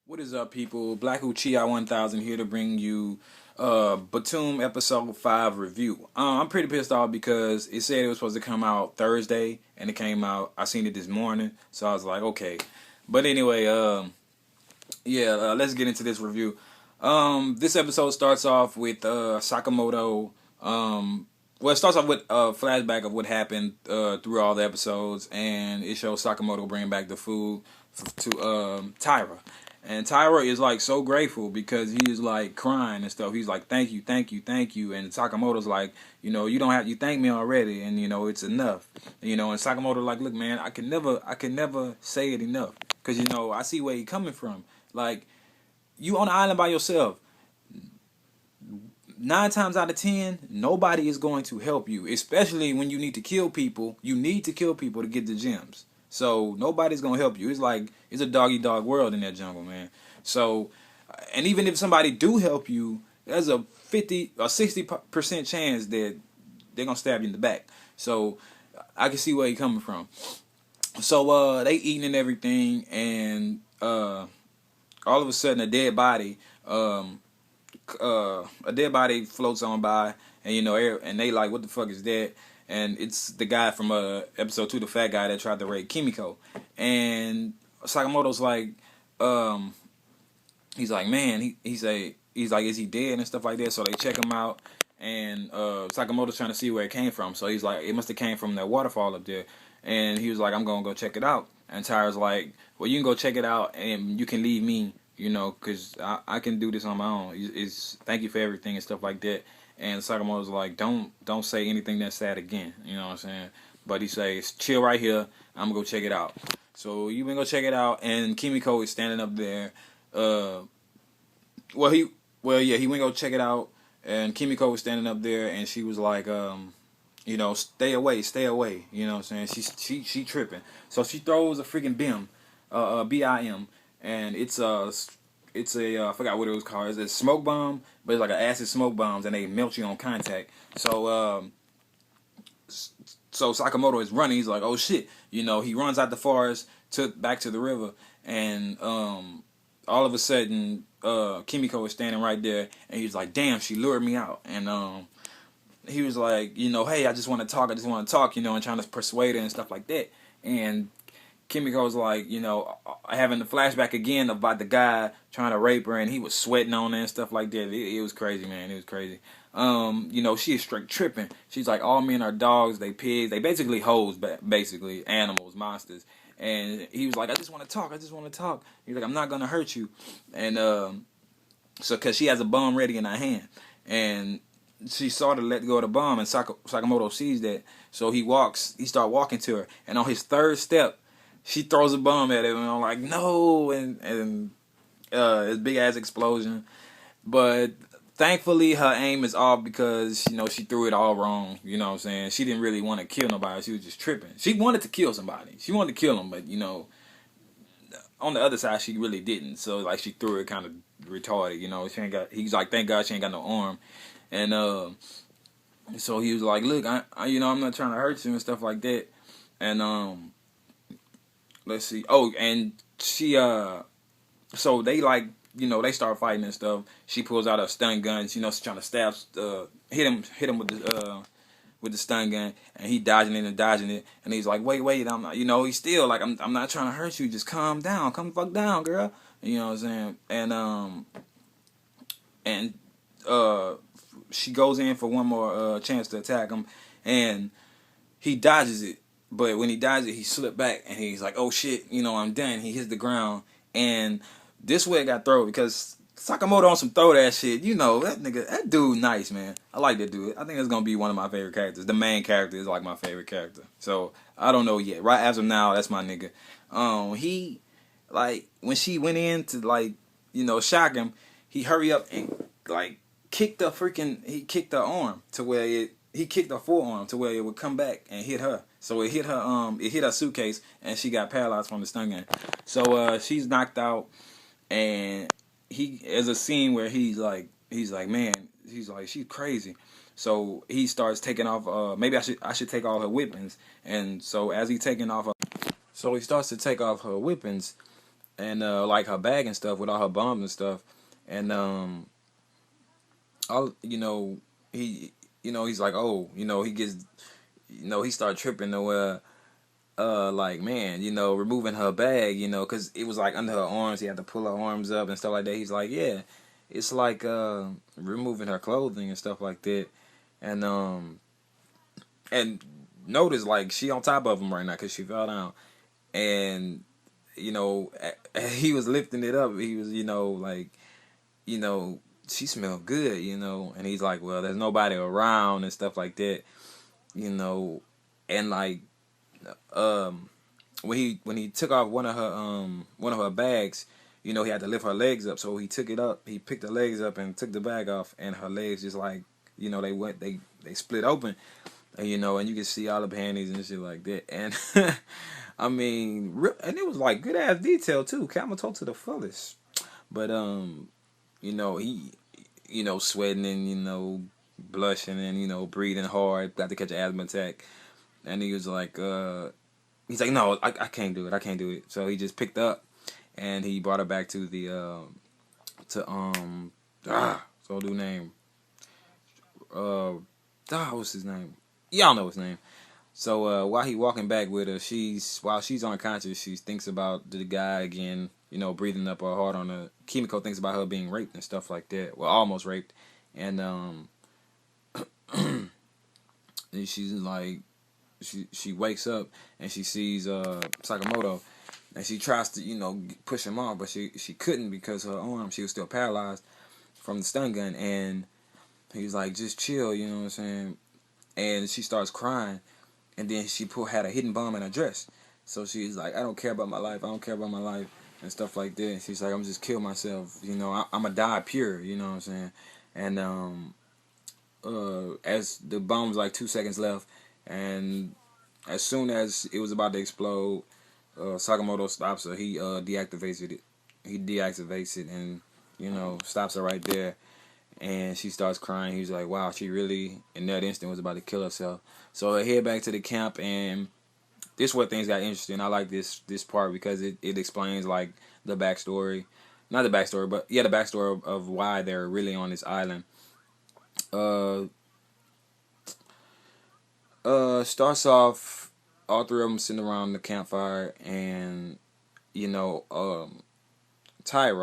What is up, people? Black Uchiha 1000 here to bring you Btooom episode 5 review. I'm pretty pissed off because it said it was supposed to come out Thursday and it came out. I seen it this morning, so I was like, okay. But anyway, let's get into this review. This episode starts off with Sakamoto. It starts off with a flashback of what happened through all the episodes, and it shows Sakamoto bringing back the food to Tyra. And Tyra is like so grateful because he is like crying and stuff. He's like, thank you, thank you, thank you. And Sakamoto's like, you don't have, you thank me already, and it's enough. And Sakamoto like, look, man, I can never say it enough, because I see where he coming from. Like, you on the island by yourself. 9 times out of 10, nobody is going to help you, especially when you need to kill people. You need to kill people to get the gems. So nobody's gonna help you. It's like it's a dog eat dog world in that jungle, man. So, and even if somebody do help you, there's a 50 or 60% chance that they're gonna stab you in the back. So I can see where he's coming from. So they eating and everything, and all of a sudden a dead body floats on by, and and they like, what the fuck is that? And it's the guy from episode 2, the fat guy that tried to rape Kimiko. And Sakamoto's like, he's like, man, he's like, is he dead and stuff like that? So they check him out, and Sakamoto's trying to see where it came from. So he's like, it must have came from that waterfall up there. And he was like, I'm gonna go check it out. And Tyra's like, well, you can go check it out, and you can leave me, because I can do this on my own. It's thank you for everything and stuff like that. And Sakamoto's like, don't say anything that's sad again. You know what I'm saying? But he says, chill right here. I'm gonna go check it out. So you been go check it out, and Kimiko is standing up there. He went go check it out, and Kimiko was standing up there, and she was like, stay away, stay away. You know what I'm saying? She tripping. So she throws a freaking BIM, BIM, and it's a I forgot what it was called. It's a smoke bomb, but it's like an acid smoke bombs, and they melt you on contact. So Sakamoto is running. He's like, oh shit, he runs out the forest back to the river, and all of a sudden Kimiko is standing right there, and he's like, damn, she lured me out. And he was like, hey, I just want to talk, and trying to persuade her and stuff like that. And Kimiko's like, having the flashback again about the guy trying to rape her, and he was sweating on her and stuff like that. It was crazy, man. It was crazy. She is straight tripping. She's like, all men are dogs, they pigs, they basically hoes, basically animals, monsters. And he was like, I just want to talk. He's like, I'm not gonna hurt you. And so because she has a bomb ready in her hand, and she saw to let go of the bomb, and Sakamoto sees that, so he starts walking to her, and on his third step, she throws a bomb at him, and I'm like, no, and it's big ass explosion. But thankfully, her aim is off because she threw it all wrong. You know what I'm saying? She didn't really want to kill nobody. She was just tripping. She wanted to kill somebody. She wanted to kill him, but on the other side, she really didn't. So like, she threw it kind of retarded. She ain't got. He's like, thank God she ain't got no arm, and so he was like, look, I'm not trying to hurt you and stuff like that, and let's see. Oh, and she so they like, they start fighting and stuff. She pulls out a stun gun. She's trying to stab, hit him with the stun gun, and he dodging it, and he's like, wait, I'm not, he's still like, I'm not trying to hurt you. Just calm down, come the fuck down, girl. You know what I'm saying? And she goes in for one more chance to attack him, and he dodges it. But when he dodges it, he slipped back, and he's like, oh shit, I'm done. He hits the ground, and this way it got thrown because Sakamoto on some throw that shit. That dude nice, man. I like that dude. I think that's gonna be one of my favorite characters. The main character is like my favorite character. So I don't know yet. Right as of now, that's my nigga. He, like, when she went in to, like, shock him, he hurry up and like kicked the arm to where he kicked her forearm to where it would come back and hit her. So it hit her suitcase, and she got paralyzed from the stun gun. So she's knocked out, and there's a scene where he's like, man, he's like, she's crazy. So he starts taking off. Maybe I should take all her weapons. And so as he starts to take off her weapons, and like her bag and stuff with all her bombs and stuff, and all he's like, oh, he gets, he started tripping to where like, man, removing her bag, because it was like under her arms. He had to pull her arms up and stuff like that. He's like, yeah, it's like removing her clothing and stuff like that, and and notice like she on top of him right now because she fell down, and he was lifting it up. He was, like, she smelled good, and he's like, well, there's nobody around and stuff like that, and like when he took off one of her bags, he had to lift her legs up. So he took it up. He picked her legs up and took the bag off, and her legs just like, they split open, and and you can see all the panties and shit like that. And I mean, and it was like good ass detail too. Camel toe to the fullest. But he, sweating and blushing and breathing hard, about to catch an asthma attack, and he was like, he's like, no, I can't do it. I can't do it. So he just picked up and he brought her back to the so dude name what's his name? Y'all know his name. So while he walking back with her, while she's unconscious, she thinks about the guy again, breathing up her heart on her. Kimiko thinks about her being raped and stuff like that. Well, almost raped, and and she's like, she wakes up and she sees Sakamoto, and she tries to push him off, but she couldn't because her arm, she was still paralyzed from the stun gun, and he's like, just chill, you know what I'm saying? And she starts crying, and then she had a hidden bomb in her dress, so she's like, I don't care about my life, and stuff like that. And she's like, I'm just kill myself, I'm gonna die pure, you know what I'm saying? And as the bomb was like 2 seconds left, and as soon as it was about to explode, Sakamoto stops her. He deactivates it. He deactivates it and stops her right there. And she starts crying. He's like, wow, she really in that instant was about to kill herself. So they head back to the camp, and this is where things got interesting. I like this part because it explains like the backstory. Not the backstory, but yeah, the backstory of why they're really on this island. Starts off all three of them sitting around the campfire, and Tyra,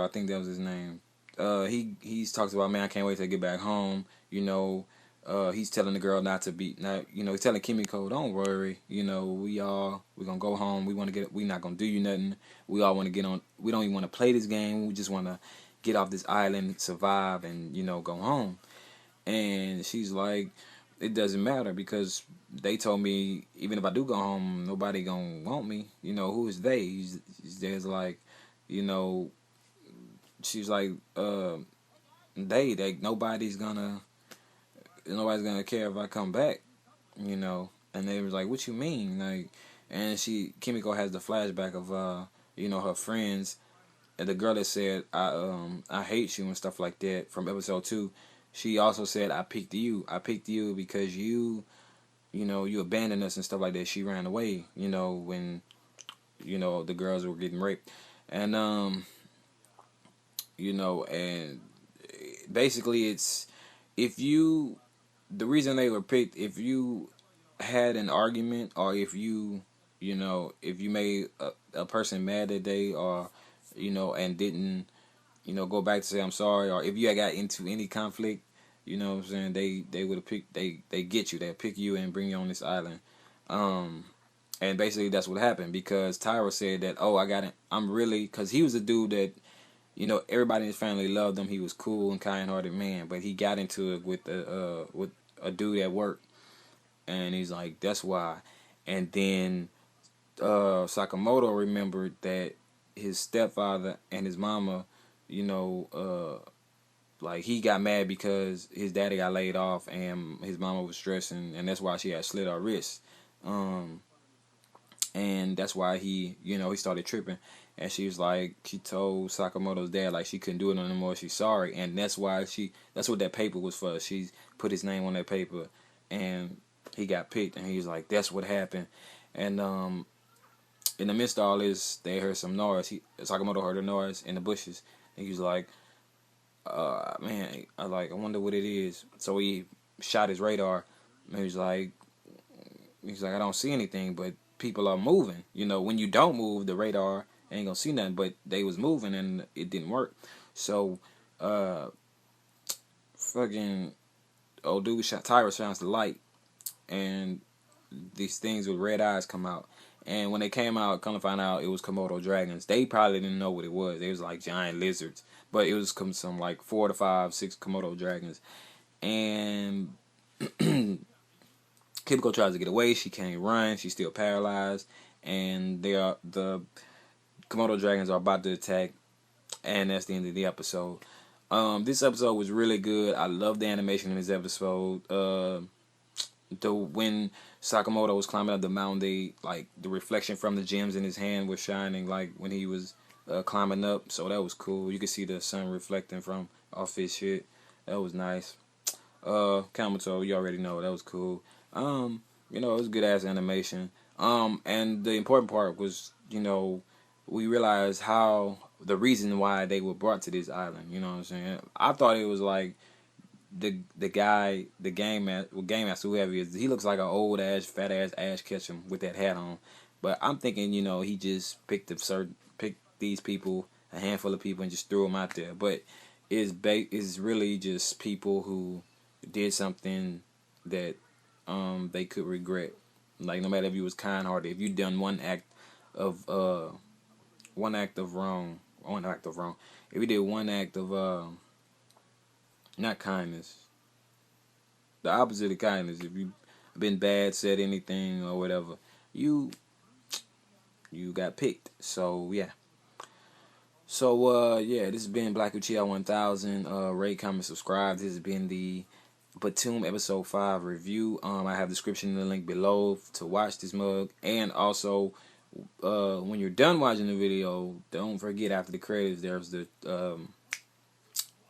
I think that was his name. He talks about, man, I can't wait to get back home. He's telling the girl he's telling Kimiko, don't worry. We're gonna go home. We not gonna do you nothing. We all want to get on. We don't even want to play this game. We just want to get off this island, survive, and go home. And she's like, it doesn't matter because they told me even if I do go home, nobody gonna want me. Who is they? There's like, she's like, nobody's gonna care if I come back, And they was like, what you mean? Like, and Kimiko has the flashback of her friends, and the girl that said I hate you and stuff like that from episode 2. She also said, I picked you because you abandoned us and stuff like that. She ran away, when the girls were getting raped, and and basically it's, the reason they were picked, if you had an argument, or if you made a person mad that day, or and didn't go back to say I'm sorry, or if you had got into any conflict, what I'm saying, they would have picked, they get you, they'll pick you and bring you on this island. And basically that's what happened, because Tyra said that, because he was a dude that everybody in his family loved him. He was cool and kind-hearted man, but he got into it with a dude at work, and he's like, that's why. And then Sakamoto remembered that his stepfather and his mama, like he got mad because his daddy got laid off and his mama was stressing, and that's why she had slit her wrist. And that's why he started tripping. And she was like, she told Sakamoto's dad like she couldn't do it no more. She's sorry, and that's what that paper was for. She put his name on that paper, and he got picked. And he was like, that's what happened. And in the midst of all this, they heard some noise. Sakamoto heard a noise in the bushes, and he was like, man, I wonder what it is. So he shot his radar, and he's like, I don't see anything, but people are moving. You know, when you don't move, the radar ain't gonna see nothing. But they was moving, and it didn't work. So, fucking old dude Tyrus shines the light, and these things with red eyes come out. And when they came out, come to find out it was Komodo dragons. They probably didn't know what it was. It was like giant lizards, but it was some like 4 to 5, 6 Komodo dragons. And Kimiko tries to get away. She can't run. She's still paralyzed. And the Komodo dragons are about to attack. And that's the end of the episode. This episode was really good. I love the animation in this episode. When Sakamoto was climbing up the mountain, the reflection from the gems in his hand was shining like when he was climbing up. So that was cool. You could see the sun reflecting from off his shit. That was nice. Camel, you already know that was cool. It was good ass animation. And the important part was, we realized how the reason why they were brought to this island. You know what I'm saying? I thought it was like the game master, whoever he is. He looks like an old ass, fat ass Ash Ketchum with that hat on. But I'm thinking, he just picked these people, a handful of people, and just threw them out there. But it's really just people who did something that they could regret. Like, no matter if you was kind-hearted, if you done one act of wrong, if you did one act of not kindness, the opposite of kindness, if you been bad, said anything or whatever, you got picked. So yeah. So this has been Black Uchiha 1000. Rate, comment, subscribe. This has been the Btooom episode 5 review. I have the description in the link below to watch this mug. And also, when you're done watching the video, don't forget, after the credits, there's the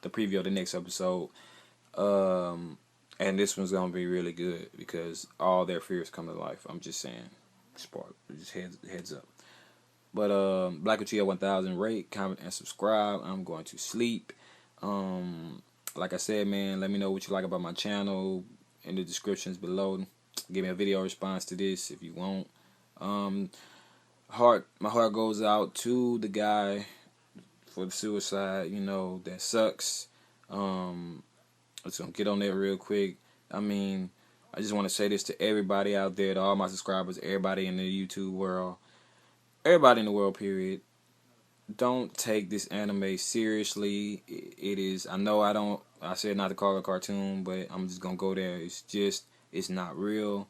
preview of the next episode. And this one's gonna be really good because all their fears come to life. I'm just saying, just heads up. But Black Uchiha 1000, rate, comment, and subscribe. I'm going to sleep. Like I said, man, let me know what you like about my channel in the descriptions below. Give me a video response to this if you want. My heart goes out to the guy for the suicide. That sucks. Let's get on that real quick. I just want to say this to everybody out there, to all my subscribers, everybody in the YouTube world, everybody in the world, period. Don't take this anime seriously. It is, I said not to call it a cartoon, but I'm just gonna go there. It's not real.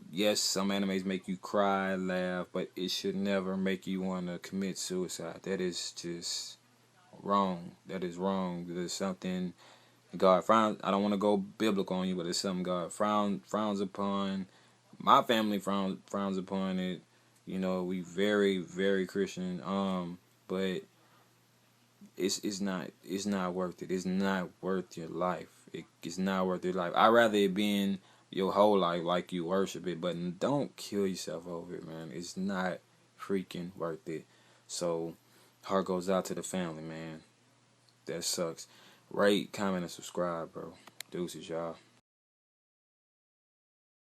Yes, some animes make you cry, laugh, but it should never make you want to commit suicide. That is just wrong. That is wrong. There's something God frowns. I don't want to go biblical on you, but it's something God frowns upon. My family frowns upon it. We very, very Christian. But it's not worth it. It's not worth your life. It's not worth your life. I'd rather it being your whole life, like you worship it, but don't kill yourself over it, man. It's not freaking worth it. So, heart goes out to the family, man. That sucks. Rate, comment, and subscribe, bro. Deuces, y'all.